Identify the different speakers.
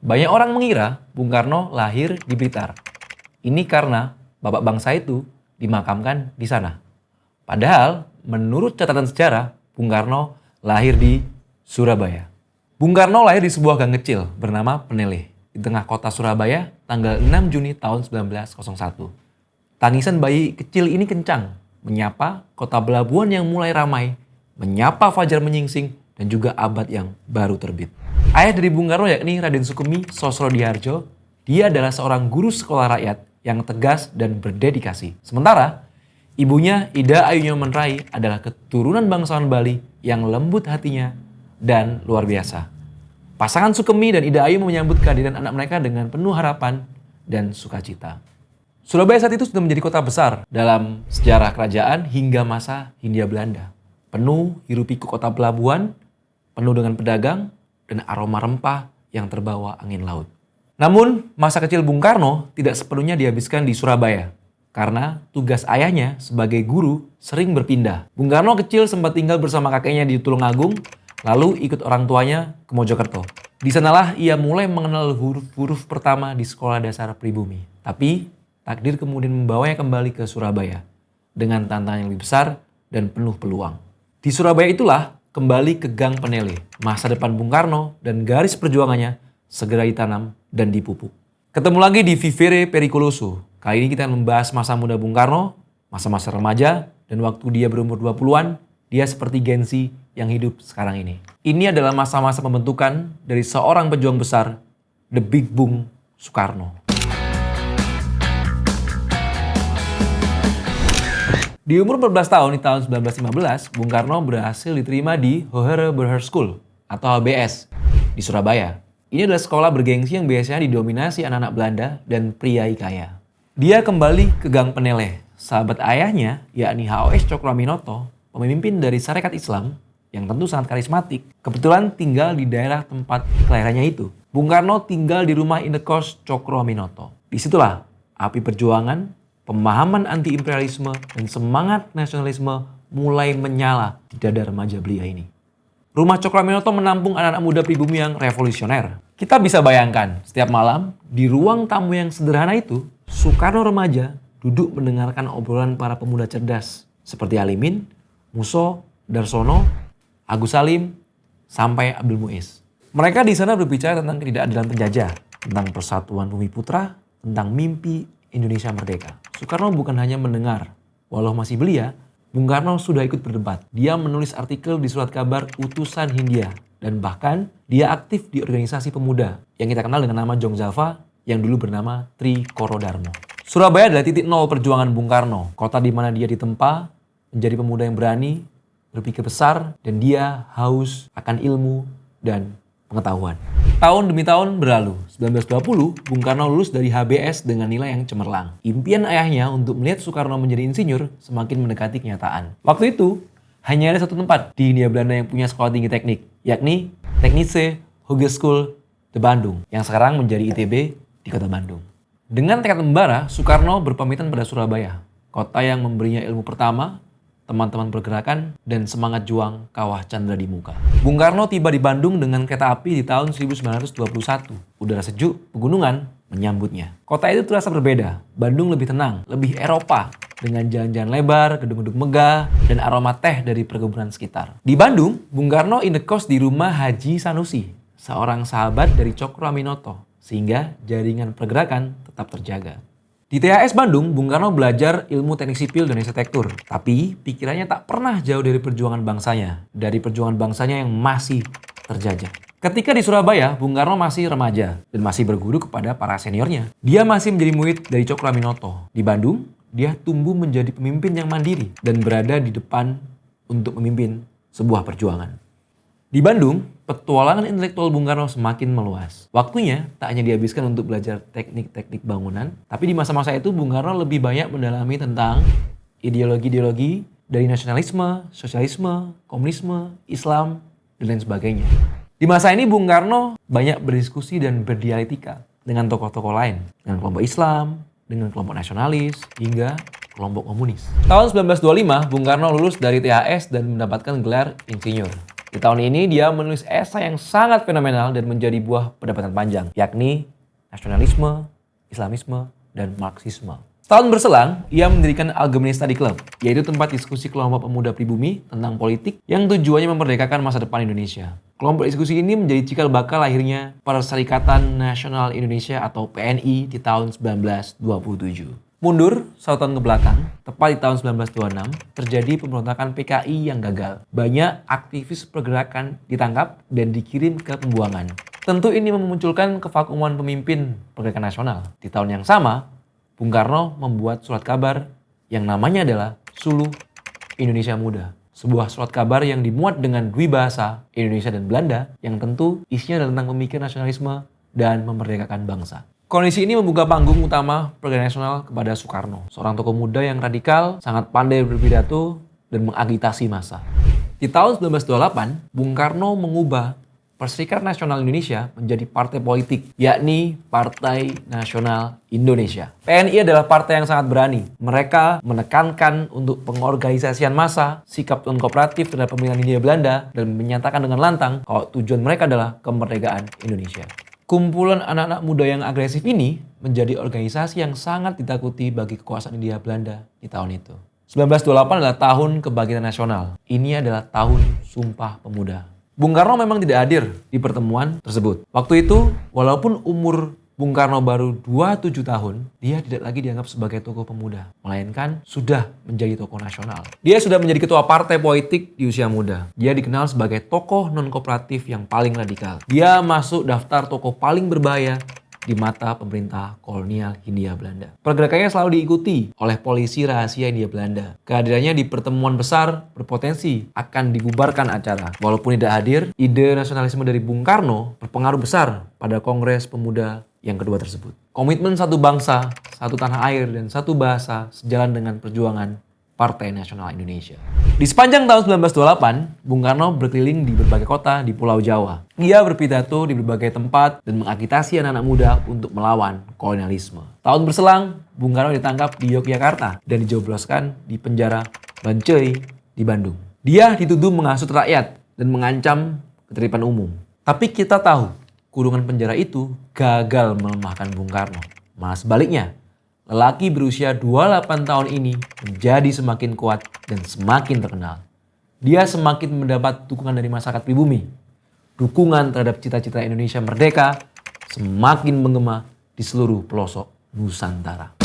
Speaker 1: Banyak orang mengira Bung Karno lahir di Blitar. Ini karena bapak bangsa itu dimakamkan di sana. Padahal menurut catatan sejarah, Bung Karno lahir di Surabaya. Bung Karno lahir di sebuah gang kecil bernama Peneleh di tengah kota Surabaya tanggal 6 Juni tahun 1901. Tangisan bayi kecil ini kencang, menyapa kota pelabuhan yang mulai ramai, menyapa fajar menyingsing, dan juga abad yang baru terbit. Ayah dari Bung Karno yakni Raden Sukemi Sosrodihardjo. Dia adalah seorang guru sekolah rakyat yang tegas dan berdedikasi. Sementara ibunya Ida Ayu Nyoman Rai adalah keturunan bangsawan Bali yang lembut hatinya dan luar biasa. Pasangan Sukemi dan Ida Ayu menyambut kehadiran anak mereka dengan penuh harapan dan sukacita. Surabaya saat itu sudah menjadi kota besar dalam sejarah kerajaan hingga masa Hindia Belanda. Penuh hirup pikuk kota pelabuhan, penuh dengan pedagang dan aroma rempah yang terbawa angin laut. Namun, masa kecil Bung Karno tidak sepenuhnya dihabiskan di Surabaya. Karena tugas ayahnya sebagai guru sering berpindah. Bung Karno kecil sempat tinggal bersama kakeknya di Tulungagung, lalu ikut orang tuanya ke Mojokerto. Di sanalah ia mulai mengenal huruf-huruf pertama di sekolah dasar pribumi. Tapi, takdir kemudian membawanya kembali ke Surabaya dengan tantangan yang lebih besar dan penuh peluang. Di Surabaya itulah kembali ke Gang Peneleh. Masa depan Bung Karno dan garis perjuangannya segera ditanam dan dipupuk. Ketemu lagi di Vivere Pericoloso. Kali ini kita akan membahas masa muda Bung Karno, masa-masa remaja, dan waktu dia berumur 20-an, dia seperti Gen Z yang hidup sekarang ini. Ini adalah masa-masa pembentukan dari seorang pejuang besar, The Big Bung Soekarno. Di umur 14 tahun di tahun 1915, Bung Karno berhasil diterima di Hohere Burger School atau HBS di Surabaya. Ini adalah sekolah bergengsi yang biasanya didominasi anak-anak Belanda dan priai kaya. Dia kembali ke Gang Peneleh. Sahabat ayahnya, yakni HOS Cokroaminoto, pemimpin dari Sarekat Islam yang tentu sangat karismatik, kebetulan tinggal di daerah tempat kelahirannya itu. Bung Karno tinggal di rumah indekos Cokroaminoto. Disitulah api perjuangan, pemahaman anti-imperialisme, dan semangat nasionalisme mulai menyala di dada remaja belia ini. Rumah Cokroaminoto menampung anak-anak muda pribumi yang revolusioner. Kita bisa bayangkan, setiap malam di ruang tamu yang sederhana itu, Soekarno remaja duduk mendengarkan obrolan para pemuda cerdas seperti Alimin, Musso, Darsono, Agus Salim, sampai Abdul Muiz. Mereka di sana berbicara tentang ketidakadilan penjajah, tentang persatuan bumi putra, tentang mimpi Indonesia merdeka. Soekarno bukan hanya mendengar, walau masih belia, Bung Karno sudah ikut berdebat. Dia menulis artikel di surat kabar Utusan Hindia. Dan bahkan dia aktif di organisasi pemuda yang kita kenal dengan nama Jong Java yang dulu bernama Tri Koro Darmo. Surabaya adalah titik nol perjuangan Bung Karno. Kota di mana dia ditempa menjadi pemuda yang berani, berpikir besar, dan dia haus akan ilmu dan pengetahuan. Tahun demi tahun berlalu. 1920, Bung Karno lulus dari HBS dengan nilai yang cemerlang. Impian ayahnya untuk melihat Soekarno menjadi insinyur semakin mendekati kenyataan. Waktu itu, hanya ada satu tempat di Hindia Belanda yang punya sekolah tinggi teknik, yakni Technische Hogeschool de Bandung, yang sekarang menjadi ITB di kota Bandung. Dengan tekad membara, Soekarno berpamitan pada Surabaya, kota yang memberinya ilmu pertama, teman-teman pergerakan, dan semangat juang kawah Chandra di muka. Bung Karno tiba di Bandung dengan kereta api di tahun 1921. Udara sejuk, pegunungan menyambutnya. Kota itu terasa berbeda. Bandung lebih tenang, lebih Eropa, dengan jalan-jalan lebar, gedung-gedung megah, dan aroma teh dari perkebunan sekitar. Di Bandung, Bung Karno indekos di rumah Haji Sanusi, seorang sahabat dari Cokroaminoto, sehingga jaringan pergerakan tetap terjaga. Di THS Bandung, Bung Karno belajar ilmu teknik sipil dan arsitektur. Tapi pikirannya tak pernah jauh dari perjuangan bangsanya. Dari perjuangan bangsanya yang masih terjajah. Ketika di Surabaya, Bung Karno masih remaja dan masih berguru kepada para seniornya. Dia masih menjadi murid dari Cokroaminoto. Di Bandung, dia tumbuh menjadi pemimpin yang mandiri dan berada di depan untuk memimpin sebuah perjuangan. Di Bandung, petualangan intelektual Bung Karno semakin meluas. Waktunya tak hanya dihabiskan untuk belajar teknik-teknik bangunan, tapi di masa-masa itu Bung Karno lebih banyak mendalami tentang ideologi-ideologi dari nasionalisme, sosialisme, komunisme, Islam, dan lain sebagainya. Di masa ini Bung Karno banyak berdiskusi dan berdialektika dengan tokoh-tokoh lain, dengan kelompok Islam, dengan kelompok nasionalis, hingga kelompok komunis. Tahun 1925, Bung Karno lulus dari THS dan mendapatkan gelar insinyur. Di tahun ini dia menulis esai yang sangat fenomenal dan menjadi buah perdebatan panjang, yakni nasionalisme, Islamisme, dan Marxisme. Setahun berselang, ia mendirikan Algemene Study Club, yaitu tempat diskusi kelompok pemuda pribumi tentang politik yang tujuannya memerdekakan masa depan Indonesia. Kelompok diskusi ini menjadi cikal bakal lahirnya Perserikatan Nasional Indonesia atau PNI di tahun 1927. Mundur 1 tahun ke belakang, tepat di tahun 1926, terjadi pemberontakan PKI yang gagal. Banyak aktivis pergerakan ditangkap dan dikirim ke pembuangan. Tentu ini memunculkan kevakuman pemimpin pergerakan nasional. Di tahun yang sama, Bung Karno membuat surat kabar yang namanya adalah Suluh Indonesia Muda. Sebuah surat kabar yang dimuat dengan dwibahasa Indonesia dan Belanda yang tentu isinya adalah tentang pemikiran nasionalisme dan memerdekakan bangsa. Kondisi ini membuka panggung utama pergerakan nasional kepada Soekarno, seorang tokoh muda yang radikal, sangat pandai berpidato dan mengagitasi massa. Di tahun 1928, Bung Karno mengubah Perserikatan Nasional Indonesia menjadi partai politik, yakni Partai Nasional Indonesia. PNI adalah partai yang sangat berani. Mereka menekankan untuk pengorganisasian massa, sikap non-kooperatif terhadap pemerintahan Hindia Belanda, dan menyatakan dengan lantang kalau tujuan mereka adalah kemerdekaan Indonesia. Kumpulan anak-anak muda yang agresif ini menjadi organisasi yang sangat ditakuti bagi kekuasaan Hindia Belanda di tahun itu. 1928 adalah tahun kebangkitan nasional. Ini adalah tahun Sumpah Pemuda. Bung Karno memang tidak hadir di pertemuan tersebut. Waktu itu, walaupun umur Bung Karno baru 27 tahun, dia tidak lagi dianggap sebagai tokoh pemuda, melainkan sudah menjadi tokoh nasional. Dia sudah menjadi ketua partai politik di usia muda. Dia dikenal sebagai tokoh non-kooperatif yang paling radikal. Dia masuk daftar tokoh paling berbahaya di mata pemerintah kolonial Hindia Belanda. Pergerakannya selalu diikuti oleh polisi rahasia Hindia Belanda. Kehadirannya di pertemuan besar berpotensi akan dibubarkan acara. Walaupun tidak hadir, ide nasionalisme dari Bung Karno berpengaruh besar pada Kongres Pemuda yang kedua tersebut. Komitmen satu bangsa, satu tanah air, dan satu bahasa sejalan dengan perjuangan Partai Nasional Indonesia. Di sepanjang tahun 1928, Bung Karno berkeliling di berbagai kota di Pulau Jawa. Ia berpidato di berbagai tempat dan mengagitasi anak-anak muda untuk melawan kolonialisme. Tahun berselang, Bung Karno ditangkap di Yogyakarta dan dijebloskan di penjara Bancai di Bandung. Dia dituduh menghasut rakyat dan mengancam ketertiban umum. Tapi kita tahu, kurungan penjara itu gagal melemahkan Bung Karno. Malah sebaliknya, lelaki berusia 28 tahun ini menjadi semakin kuat dan semakin terkenal. Dia semakin mendapat dukungan dari masyarakat pribumi. Dukungan terhadap cita-cita Indonesia merdeka semakin menggema di seluruh pelosok Nusantara.